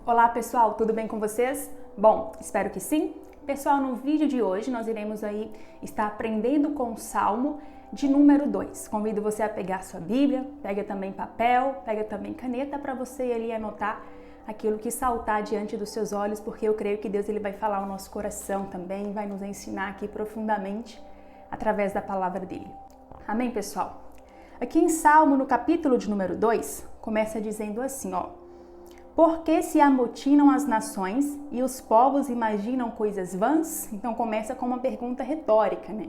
Olá pessoal, tudo bem com vocês? Bom, espero que sim. Pessoal, no vídeo de hoje nós iremos aí estar aprendendo com o Salmo de número 2. Convido você a pegar sua Bíblia, pega também papel, pega também caneta para você ali anotar aquilo que saltar diante dos seus olhos, porque eu creio que Deus ele vai falar ao nosso coração também, vai nos ensinar aqui profundamente através da palavra dele. Amém, pessoal? Aqui em Salmo, no capítulo de número 2, começa dizendo assim, ó: por que se amotinam as nações e os povos imaginam coisas vãs? Então começa com uma pergunta retórica, né?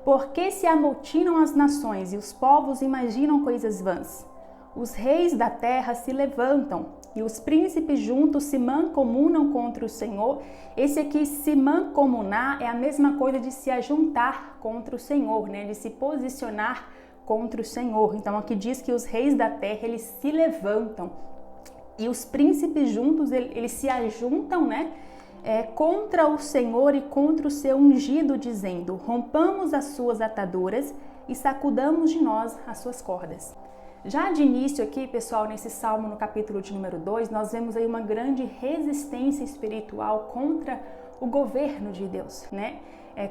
Por que se amotinam as nações e os povos imaginam coisas vãs? Os reis da terra se levantam e os príncipes juntos se mancomunam contra o Senhor. Esse aqui, se mancomunar, é a mesma coisa de se ajuntar contra o Senhor, né? De se posicionar contra o Senhor. Então aqui diz que os reis da terra, eles se levantam. E os príncipes juntos, eles se ajuntam, né? Contra o Senhor e contra o seu ungido, dizendo: rompamos as suas ataduras e sacudamos de nós as suas cordas. Já de início aqui, pessoal, nesse salmo, no capítulo de número 2, nós vemos aí uma grande resistência espiritual contra o governo de Deus, né?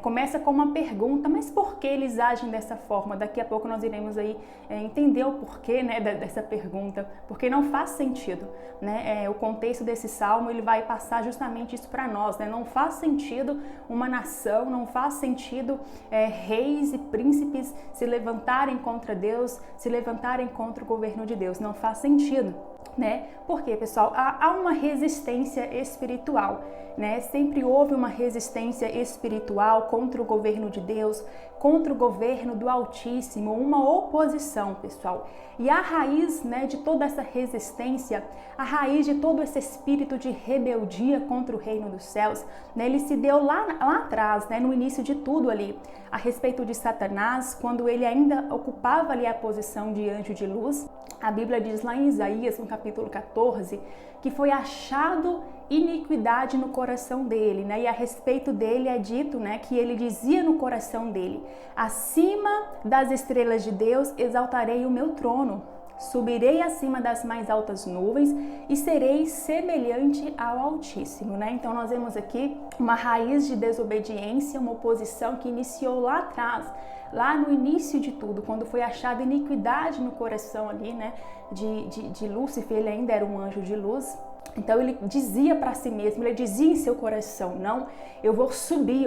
Começa com uma pergunta, mas por que eles agem dessa forma? Daqui a pouco nós iremos aí entender o porquê, né, dessa pergunta, porque não faz sentido, né? O contexto desse salmo, ele vai passar justamente isso para nós, né? Não faz sentido uma nação, não faz sentido reis e príncipes se levantarem contra Deus, se levantarem contra o governo de Deus, não faz sentido, né? Porque, pessoal, há uma resistência espiritual, né? Sempre houve uma resistência espiritual contra o governo de Deus, contra o governo do Altíssimo, uma oposição, pessoal. E a raiz, né, de toda essa resistência, a raiz de todo esse espírito de rebeldia contra o reino dos céus, né, ele se deu lá atrás, né, no início de tudo ali, a respeito de Satanás, quando ele ainda ocupava ali a posição de anjo de luz. A Bíblia diz lá em Isaías, no capítulo 14, que foi achado iniquidade no coração dele, né? E a respeito dele é dito, né, que ele dizia no coração dele: acima das estrelas de Deus exaltarei o meu trono, subirei acima das mais altas nuvens e serei semelhante ao Altíssimo, né? Então nós vemos aqui uma raiz de desobediência, uma oposição que iniciou lá atrás, lá no início de tudo, quando foi achada iniquidade no coração ali, né, de Lúcifer. Ele ainda era um anjo de luz. Então ele dizia para si mesmo, ele dizia em seu coração: não, eu vou subir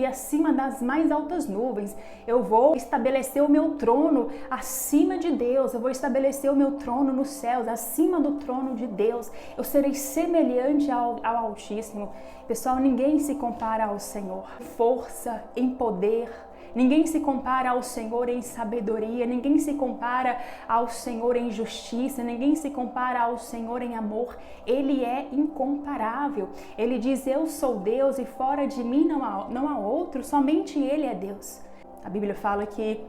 acima das mais altas nuvens, eu vou estabelecer o meu trono acima de Deus, eu vou estabelecer o meu trono nos céus, acima do trono de Deus, eu serei semelhante ao Altíssimo. Pessoal, ninguém se compara ao Senhor, força, em poder. Ninguém se compara ao Senhor em sabedoria, ninguém se compara ao Senhor em justiça, ninguém se compara ao Senhor em amor. Ele é incomparável. Ele diz: eu sou Deus e fora de mim não há outro, somente Ele é Deus. A Bíblia fala que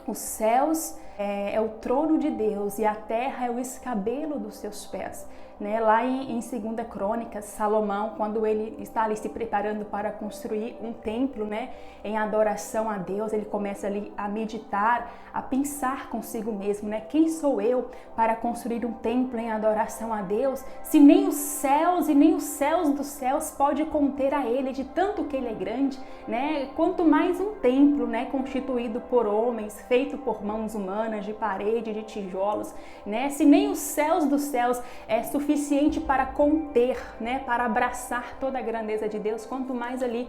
os céus é o trono de Deus e a terra é o escabelo dos seus pés, né? Lá em 2 Crônicas, Salomão, quando ele está ali se preparando para construir um templo, né, em adoração a Deus, ele começa ali a meditar, a pensar consigo mesmo, né? Quem sou eu para construir um templo em adoração a Deus, se nem os céus e nem os céus dos céus pode conter a ele, de tanto que ele é grande, né? Quanto mais um templo, né, constituído por homens, feito por mãos humanas, de parede, de tijolos, né? Se nem os céus dos céus é suficiente para conter, né, para abraçar toda a grandeza de Deus, quanto mais ali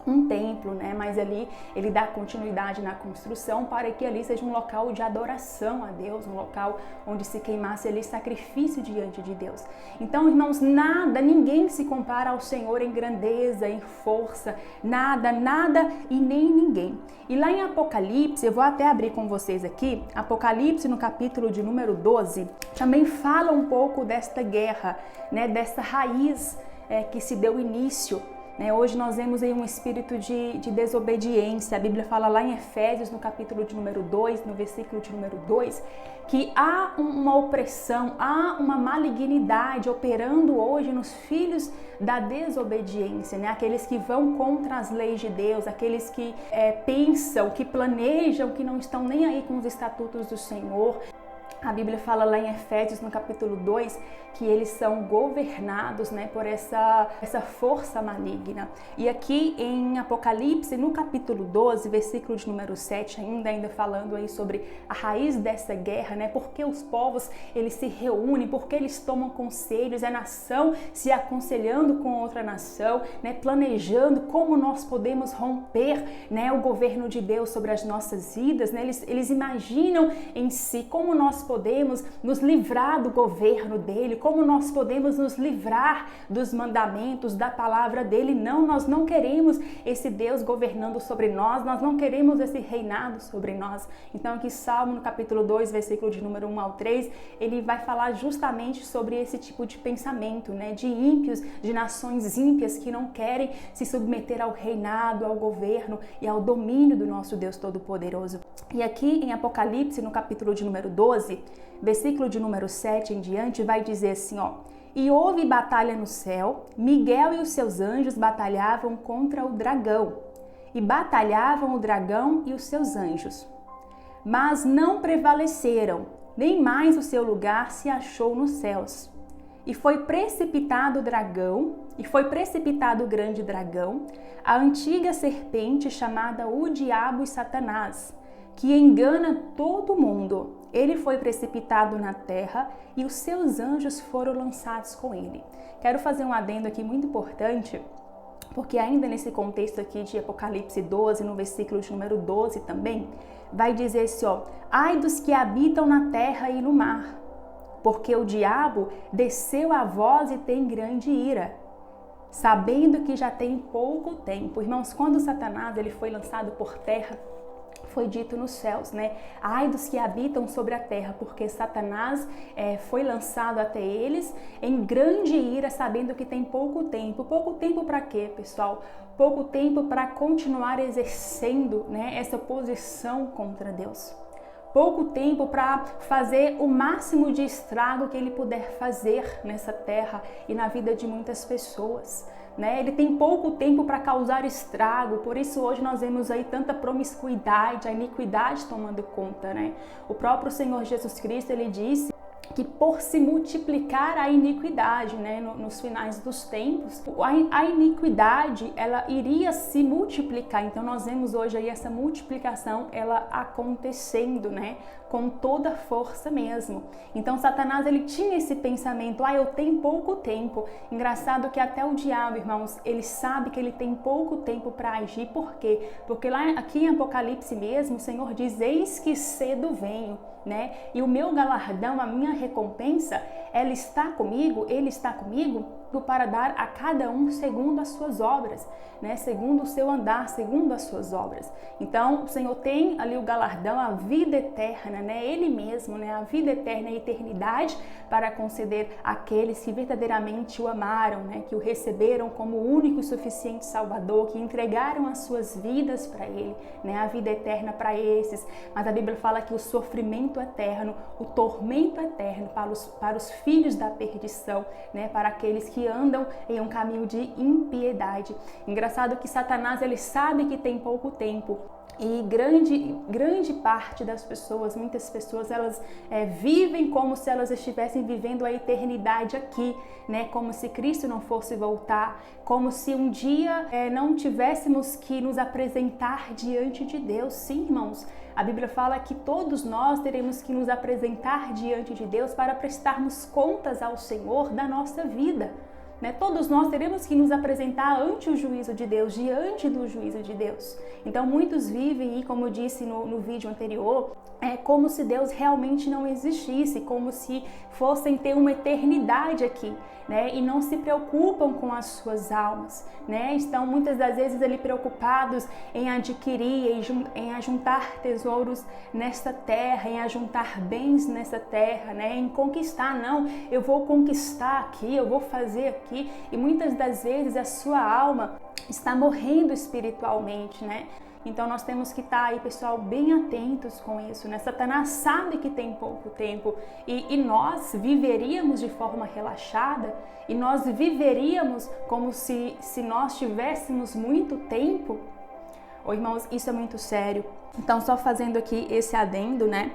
um templo, né? Mas ali ele dá continuidade na construção para que ali seja um local de adoração a Deus, um local onde se queimasse ali sacrifício diante de Deus. Então, irmãos, ninguém se compara ao Senhor em grandeza, em força, nada e nem ninguém. E lá em Apocalipse, eu vou até abrir com vocês aqui, Apocalipse no capítulo de número 12, também fala um pouco desta guerra, né? Dessa raiz que se deu início. Hoje nós vemos aí um espírito de desobediência. A Bíblia fala lá em Efésios, no capítulo de número 2, no versículo de número 2, que há uma opressão, há uma malignidade operando hoje nos filhos da desobediência, né? Aqueles que vão contra as leis de Deus, aqueles que pensam, que planejam, que não estão nem aí com os estatutos do Senhor. A Bíblia fala lá em Efésios, no capítulo 2, que eles são governados, né, por essa força maligna. E aqui em Apocalipse, no capítulo 12, versículo de número 7, ainda falando aí sobre a raiz dessa guerra, né, porque os povos, eles se reúnem, porque eles tomam conselhos, é nação se aconselhando com outra nação, né, planejando como nós podemos romper, né, o governo de Deus sobre as nossas vidas, né, eles imaginam em si como nós podemos nos livrar do governo dele, como nós podemos nos livrar dos mandamentos, da palavra dele. Não, nós não queremos esse Deus governando sobre nós, nós não queremos esse reinado sobre nós. Então aqui Salmo no capítulo 2, versículo de número 1 ao 3, ele vai falar justamente sobre esse tipo de pensamento, né, de ímpios, de nações ímpias que não querem se submeter ao reinado, ao governo e ao domínio do nosso Deus Todo-Poderoso. E aqui em Apocalipse, no capítulo de número 12, versículo de número 7 em diante, vai dizer assim, ó: E houve batalha no céu, Miguel e os seus anjos batalhavam contra o dragão, e batalhavam o dragão e os seus anjos. Mas não prevaleceram, nem mais o seu lugar se achou nos céus. E foi precipitado o dragão, e foi precipitado o grande dragão, a antiga serpente chamada o Diabo e Satanás, que engana todo mundo. Ele foi precipitado na terra e os seus anjos foram lançados com ele. Quero fazer um adendo aqui muito importante, porque ainda nesse contexto aqui de Apocalipse 12, no versículo de número 12 também, vai dizer assim, ó: Ai dos que habitam na terra e no mar, porque o diabo desceu a vós e tem grande ira, sabendo que já tem pouco tempo. Irmãos, quando Satanás ele foi lançado por terra, foi dito nos céus, né? Ai dos que habitam sobre a terra, porque Satanás foi lançado até eles em grande ira, sabendo que tem pouco tempo. Pouco tempo para quê, pessoal? Pouco tempo para continuar exercendo, né, essa posição contra Deus. Pouco tempo para fazer o máximo de estrago que ele puder fazer nessa terra e na vida de muitas pessoas. Né? Ele tem pouco tempo para causar estrago, por isso hoje nós vemos aí tanta promiscuidade, a iniquidade tomando conta, né? O próprio Senhor Jesus Cristo, ele disse que por se multiplicar a iniquidade, né, nos finais dos tempos, a iniquidade, ela iria se multiplicar. Então nós vemos hoje aí essa multiplicação, ela acontecendo, né, com toda força mesmo. Então Satanás, ele tinha esse pensamento, eu tenho pouco tempo. Engraçado que até o diabo, irmãos, ele sabe que ele tem pouco tempo para agir. Por quê? Porque lá aqui em Apocalipse mesmo, o Senhor diz: eis que cedo venho, né? E o meu galardão, a minha recompensa, ela está comigo, ele está comigo para dar a cada um segundo as suas obras, né? Segundo o seu andar, segundo as suas obras. Então, o Senhor tem ali o galardão, a vida eterna, né? Ele mesmo, né? A vida eterna e a eternidade para conceder àqueles que verdadeiramente o amaram, né? Que o receberam como único e suficiente Salvador, que entregaram as suas vidas para Ele, né? A vida eterna para esses. Mas a Bíblia fala que o sofrimento eterno, o tormento eterno para os filhos da perdição, né? Para aqueles que andam em um caminho de impiedade. Engraçado que Satanás, ele sabe que tem pouco tempo. E grande parte das pessoas, muitas pessoas, elas vivem como se elas estivessem vivendo a eternidade aqui, né? Como se Cristo não fosse voltar, como se um dia não tivéssemos que nos apresentar diante de Deus. Sim, irmãos, a Bíblia fala que todos nós teremos que nos apresentar diante de Deus para prestarmos contas ao Senhor da nossa vida. Né? Todos nós teremos que nos apresentar ante o juízo de Deus, diante do juízo de Deus. Então muitos vivem, e como eu disse no vídeo anterior, como se Deus realmente não existisse, como se fossem ter uma eternidade aqui, né? E não se preocupam com as suas almas, né? Estão muitas das vezes ali preocupados em adquirir, em ajuntar tesouros nesta terra, em ajuntar bens nessa terra, né? Em conquistar. Não, eu vou conquistar aqui, eu vou fazer aqui. E muitas das vezes a sua alma está morrendo espiritualmente, né? Então nós temos que estar aí, pessoal, bem atentos com isso, né? Satanás sabe que tem pouco tempo e nós viveríamos de forma relaxada e nós viveríamos como se nós tivéssemos muito tempo. Ô, irmãos, isso é muito sério. Então, só fazendo aqui esse adendo, né?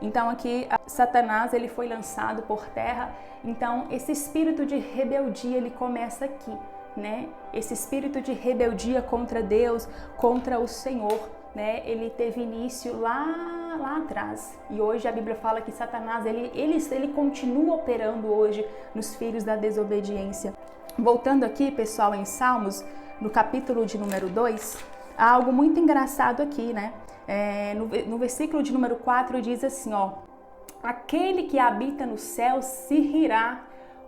Então aqui Satanás ele foi lançado por terra. Então esse espírito de rebeldia ele começa aqui, né? Esse espírito de rebeldia contra Deus, contra o Senhor, né? Ele teve início lá atrás. E hoje a Bíblia fala que Satanás ele continua operando hoje nos filhos da desobediência. Voltando aqui, pessoal, em Salmos, no capítulo de número 2, há algo muito engraçado aqui, né? No versículo de número 4 diz assim, ó: aquele que habita no céu se rirá,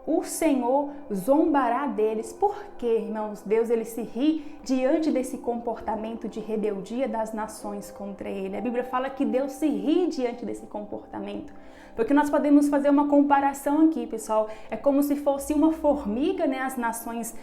o Senhor zombará deles. Por quê, irmãos? Deus ele se ri diante desse comportamento de rebeldia das nações contra ele. A Bíblia fala que Deus se ri diante desse comportamento. Porque nós podemos fazer uma comparação aqui, pessoal. É como se fosse uma formiga, né? As nações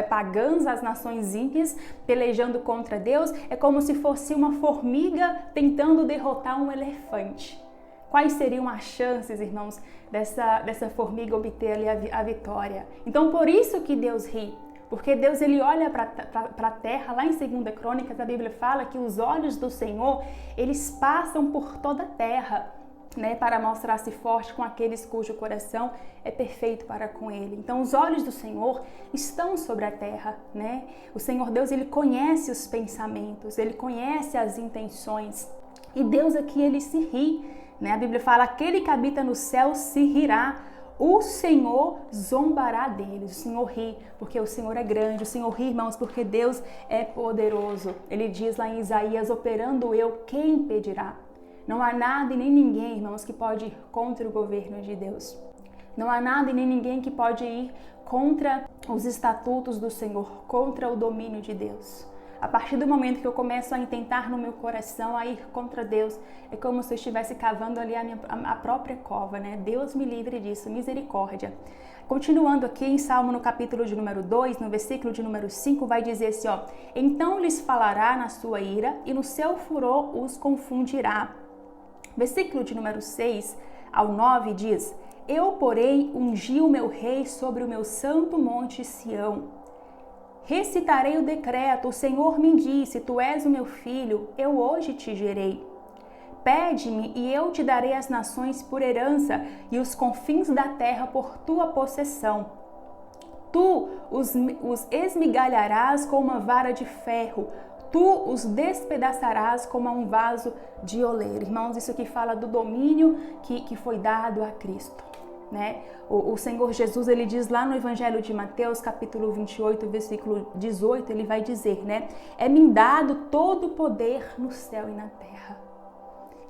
pagãs, as nações ímpias pelejando contra Deus. É como se fosse uma formiga tentando derrotar um elefante. Quais seriam as chances, irmãos, dessa formiga obter ali a vitória? Então, por isso que Deus ri. Porque Deus ele olha para a terra, lá em 2 Crônicas, a Bíblia fala que os olhos do Senhor, eles passam por toda a terra, né, para mostrar-se forte com aqueles cujo coração é perfeito para com ele. Então, os olhos do Senhor estão sobre a terra, né? O Senhor Deus, ele conhece os pensamentos, ele conhece as intenções. E Deus aqui, ele se ri, né? A Bíblia fala, aquele que habita no céu se rirá, o Senhor zombará deles. O Senhor ri, porque o Senhor é grande. O Senhor ri, irmãos, porque Deus é poderoso. Ele diz lá em Isaías, operando eu, quem impedirá? Não há nada e nem ninguém, irmãos, que pode ir contra o governo de Deus. Não há nada e nem ninguém que pode ir contra os estatutos do Senhor, contra o domínio de Deus. A partir do momento que eu começo a intentar no meu coração a ir contra Deus, é como se eu estivesse cavando ali a própria cova, né? Deus me livre disso, misericórdia. Continuando aqui em Salmo, no capítulo de número 2, no versículo de número 5, vai dizer assim, ó: então lhes falará na sua ira e no seu furor os confundirá. Versículo de número 6 ao 9 diz: eu, porém, ungi o meu rei sobre o meu santo monte Sião. Recitarei o decreto, o Senhor me disse, tu és o meu filho, eu hoje te gerei. Pede-me e eu te darei as nações por herança e os confins da terra por tua possessão. Tu os esmigalharás com uma vara de ferro, tu os despedaçarás como a um vaso de oleiro. Irmãos, isso aqui fala do domínio que foi dado a Cristo. Né? O Senhor Jesus, ele diz lá no Evangelho de Mateus, capítulo 28, versículo 18, ele vai dizer, né? É-me dado todo o poder no céu e na terra.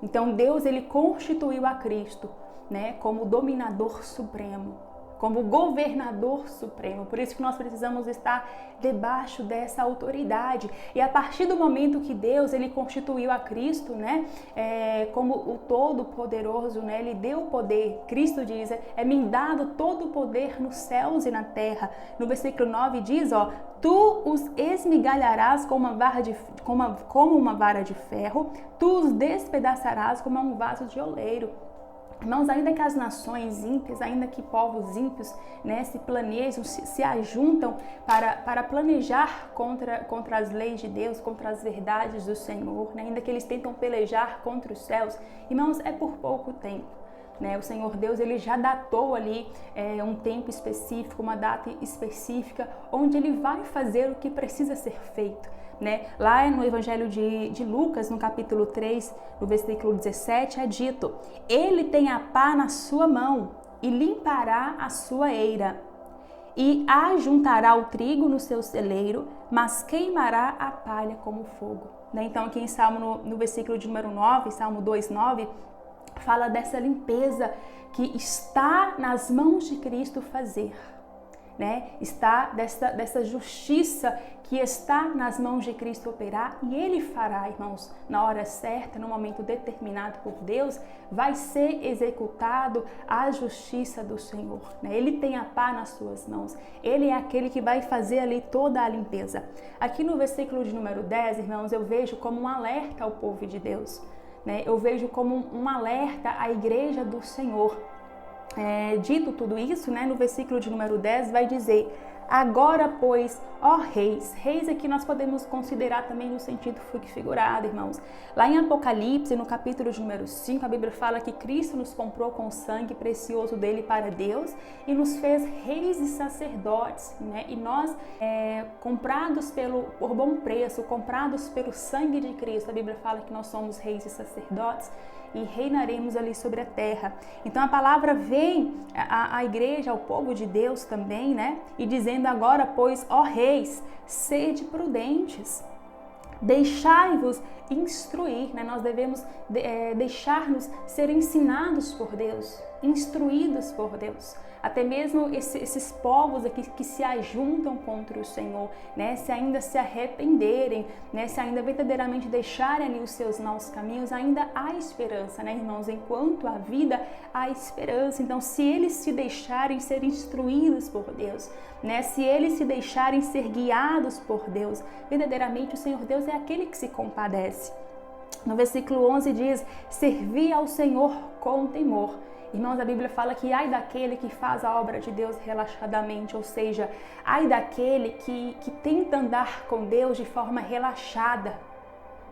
Então Deus, ele constituiu a Cristo, né, como dominador supremo, como governador supremo. Por isso que nós precisamos estar debaixo dessa autoridade. E a partir do momento que Deus ele constituiu a Cristo, né, como o Todo-Poderoso, né, ele deu o poder. Cristo diz, é-me dado todo o poder nos céus e na terra. No versículo 9 diz, ó, tu os esmigalharás como uma vara de ferro, tu os despedaçarás como um vaso de oleiro. Irmãos, ainda que as nações ímpias, ainda que povos ímpios, né, se planejam, se ajuntam para planejar contra as leis de Deus, contra as verdades do Senhor, né, ainda que eles tentam pelejar contra os céus, irmãos, é por pouco tempo. Né? O Senhor Deus ele já datou ali um tempo específico, uma data específica, onde ele vai fazer o que precisa ser feito. Né? Lá no Evangelho de Lucas, no capítulo 3, no versículo 17, é dito: ele tem a pá na sua mão e limpará a sua eira, e ajuntará o trigo no seu celeiro, mas queimará a palha como fogo. Né? Então aqui em Salmo, no versículo de número 9, Salmo 2:9, fala dessa limpeza que está nas mãos de Cristo fazer. Né? Está dessa justiça que está nas mãos de Cristo operar, e Ele fará, irmãos, na hora certa, no momento determinado por Deus, vai ser executado a justiça do Senhor. Né? Ele tem a pá nas suas mãos, Ele é aquele que vai fazer ali toda a limpeza. Aqui no versículo de número 10, irmãos, eu vejo como um alerta ao povo de Deus. Né? Eu vejo como um alerta à igreja do Senhor. Dito tudo isso, né, no versículo de número 10 vai dizer: Agora, pois, ó reis. Reis aqui nós podemos considerar também no sentido figurado, irmãos. Lá em Apocalipse, no capítulo de número 5, a Bíblia fala que Cristo nos comprou com o sangue precioso dele para Deus e nos fez reis e sacerdotes, né? E nós, comprados por bom preço, comprados pelo sangue de Cristo, a Bíblia fala que nós somos reis e sacerdotes e reinaremos ali sobre a terra. Então a palavra vem à igreja, ao povo de Deus também, né? E dizendo agora, pois, ó reis, sede prudentes, deixai-vos instruir, né? Nós devemos deixar-nos ser ensinados por Deus, instruídos por Deus. Até mesmo esses povos aqui que se ajuntam contra o Senhor, né? Se ainda se arrependerem, né? Se ainda verdadeiramente deixarem ali os seus maus caminhos, ainda há esperança, né, irmãos? Enquanto há vida, há esperança. Então, se eles se deixarem ser instruídos por Deus, né? Se eles se deixarem ser guiados por Deus, verdadeiramente o Senhor Deus é aquele que se compadece. No versículo 11 diz: servi ao Senhor com temor. Irmãos, a Bíblia fala que ai daquele que faz a obra de Deus relaxadamente, ou seja, ai daquele que tenta andar com Deus de forma relaxada,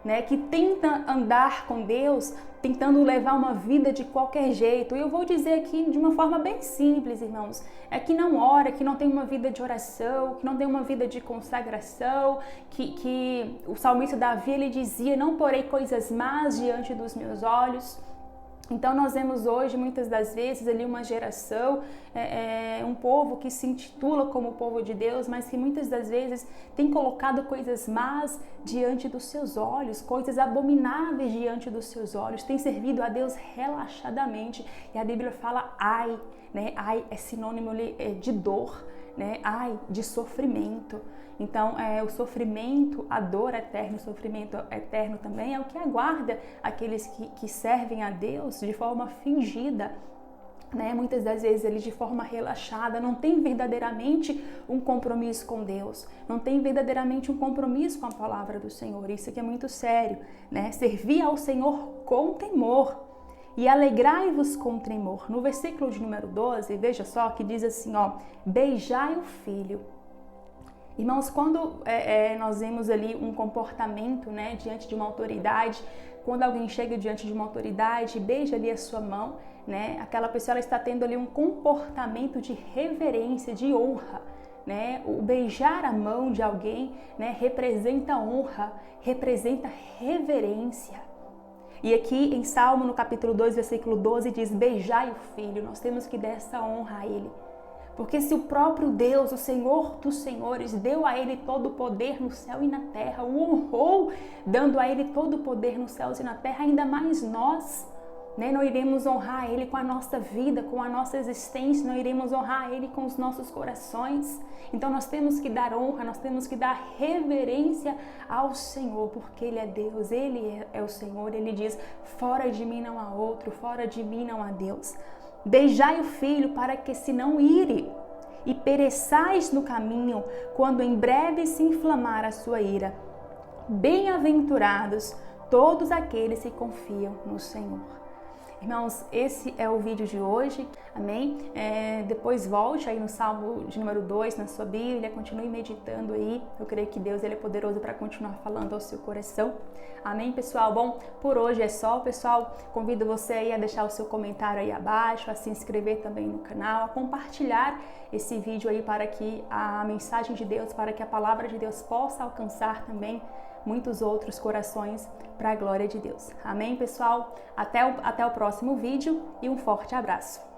né? Que tenta andar com Deus tentando levar uma vida de qualquer jeito. E eu vou dizer aqui de uma forma bem simples, irmãos, é que não ora, que não tem uma vida de oração, que não tem uma vida de consagração, que o salmista Davi, ele dizia: não porei coisas más diante dos meus olhos. Então nós vemos hoje, muitas das vezes, ali uma geração, um povo que se intitula como o povo de Deus, mas que muitas das vezes tem colocado coisas más diante dos seus olhos, coisas abomináveis diante dos seus olhos, tem servido a Deus relaxadamente. E a Bíblia fala ai, né? Ai é sinônimo de dor, né? Ai, de sofrimento. Então, o sofrimento, a dor eterna, o sofrimento eterno também é o que aguarda aqueles que servem a Deus de forma fingida, né? Muitas das vezes ele de forma relaxada, não tem verdadeiramente um compromisso com Deus, não tem verdadeiramente um compromisso com a palavra do Senhor. Isso aqui é muito sério, né? Servir ao Senhor com temor e alegrai-vos com tremor. No versículo de número 12, veja só que diz assim, ó: beijai o filho. Irmãos, quando nós vemos ali um comportamento, né, diante de uma autoridade, quando alguém chega diante de uma autoridade, beija ali a sua mão, né, aquela pessoa ela está tendo ali um comportamento de reverência, de honra, né? O beijar a mão de alguém, né, representa honra, representa reverência. E aqui em Salmo, no capítulo 2, versículo 12, diz: beijai o filho. Nós temos que dar essa honra a ele. Porque se o próprio Deus, o Senhor dos Senhores, deu a ele todo o poder no céu e na terra, o honrou, dando a ele todo o poder nos céus e na terra, ainda mais nós, né? Não iremos honrar ele com a nossa vida, com a nossa existência, não iremos honrar ele com os nossos corações. Então nós temos que dar honra, nós temos que dar reverência ao Senhor, porque ele é Deus, ele é o Senhor. Ele diz: fora de mim não há outro, fora de mim não há Deus. Beijai o filho para que se não ire e pereçais no caminho, quando em breve se inflamar a sua ira. Bem-aventurados todos aqueles que confiam no Senhor. Irmãos, esse é o vídeo de hoje, amém? Depois volte aí no Salmo de número 2, na sua Bíblia, continue meditando aí. Eu creio que Deus ele é poderoso para continuar falando ao seu coração. Amém, pessoal? Bom, por hoje é só, pessoal. Convido você aí a deixar o seu comentário aí abaixo, a se inscrever também no canal, a compartilhar esse vídeo aí para que a mensagem de Deus, para que a palavra de Deus possa alcançar também muitos outros corações para a glória de Deus. Amém, pessoal? Até o próximo vídeo e um forte abraço.